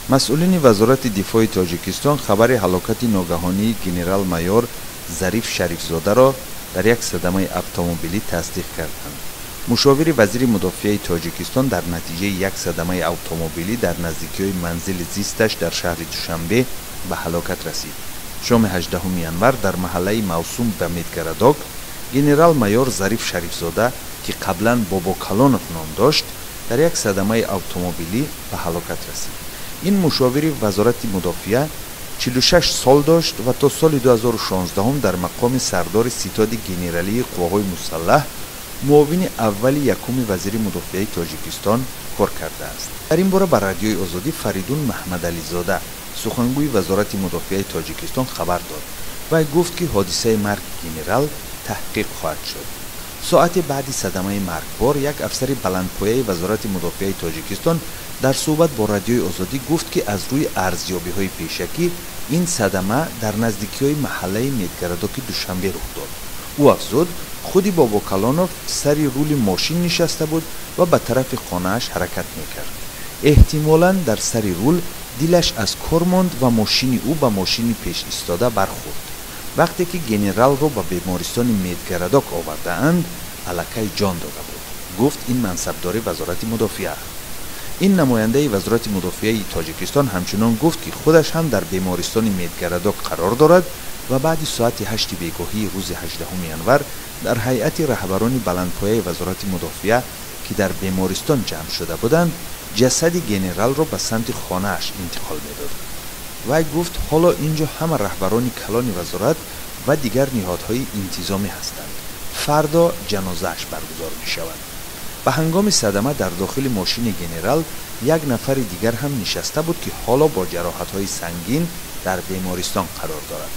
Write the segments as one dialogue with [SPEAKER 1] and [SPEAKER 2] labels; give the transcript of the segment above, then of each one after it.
[SPEAKER 1] مسئولین وزارت دفاع تاجیکستان خبر هلاکت ناگهانی گنرال مایور ظریف شریفزاده را در یک صدمه اتومبیلی تصدیق کردند. مشاور وزیر مدافع تاجیکستان در نتیجه یک صدمه اتومبیلی در نزدیکی منزل زیستش در شهر دوشنبه به هلاکت رسید. شام 18 ینور در محله موسوم به میدگرداک گنرال مایور ظریف شریفزاده که قبلا بابا کلانوف نام داشت در یک صدمه اتومبیلی به هلاکت رسید. این مشاور وزارت مدافع 46 سال داشت و تا سال 2016 در مقام سردار ستاد گنرالی قواهای مسلح معاون اول یکم وزیر مدافع تاجیکستان کار کرده است. در این باره به رادیوی آزادی فریدون محمد علی زاده سخنگوی وزارت مدافع تاجیکستان خبر داد و گفت که حادثه مرگ گنرال تحقیق خواهد شد. ساعت بعد صدمه مرگبار یک افسر بلندپایه وزارت مدافع تاجیکستان در صحبت با رادیوی آزادی گفت که از روی ارزیابی‌های پیشکی این صدمه در نزدیکی‌های محله میدگرداک دوشنبه رخ داد. او افزود خودی بابا کلانوف سری رول ماشین نشسته بود و به طرف خانه‌اش حرکت می‌کرد. احتمالاً در سری رول دلش از کار ماند و ماشین او به ماشین پیش ایستاده برخورد. وقتی که گنرال را به بیمارستان میدگرداک آوردند الکی جان داده بود، گفت این منصبدار وزارت مدافع. این نماینده وزارت مدافع تاجیکستان همچنان گفت که خودش هم در بیمارستان میدگرداک قرار دارد و بعد ساعت 8 بیگاهی روز 18 ینور در هیئت رهبران بلندپایه وزارت مدافع که در بیمارستان جمع شده بودند جسد گنرال را به سمت خانه‌اش انتقال می‌داد. وی گفت حالا اینجا همه رهبران کلان وزارت و دیگر نهادهای انتظامی هستند. فردا جنازه‌اش برگزار می‌شود. به هنگام صدمه در داخل ماشین گنرال یک نفر دیگر هم نشسته بود که حالا با جراحت‌های سنگین در بیمارستان قرار دارد.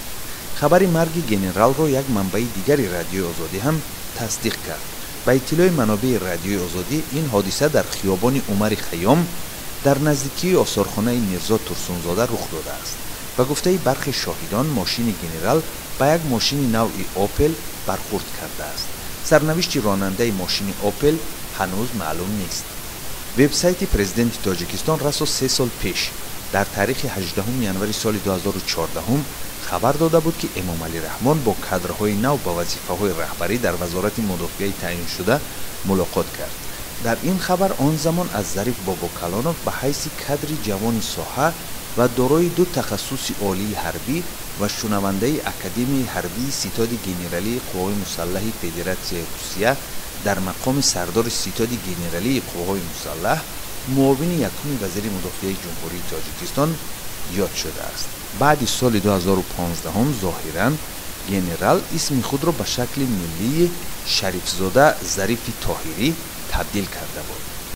[SPEAKER 1] خبر مرگ گنرال را یک منبع دیگری رادیوی آزادی هم تصدیق کرد. به اطلاع منابع رادیوی آزادی این حادثه در خیابان عمر خیام در نزدیکی آثارخانه میرزا ترسونزاده رخ داده است. به گفته برخی شاهدان ماشین گنرال به یک ماشین نوع اوپل برخورد کرده است. سرنوشت راننده ماشین اوپل هنوز معلوم نیست. وبسایت پرزیدنت تاجیکستان راسو 3 سال پیش در تاریخ 18 ینور سال 2014 خبر داده بود که امام علی رحمان با کادرهای نو با وظیفه‌های رهبری در وزارت مدافع تعیین شده ملاقات کرد. در این خبر آن زمان از ظریف بابا کلانوف به حیث کادر جوان ساحه و دارای 2 تخصص عالی حربی و شنونده اکادمی حربی ستاد گنرالی قوای مسلح فدراسیون روسیه در مقام سردار ستاد گنرالی قوای مسلح معاون یکم وزیر مدافع جمهوری تاجیکستان یاد شده است. بعد سال 2015 ظاهراً گنرال اسم خود را به شکل ملی شریفزاده ظریف طاهری تبدیل کرده بود.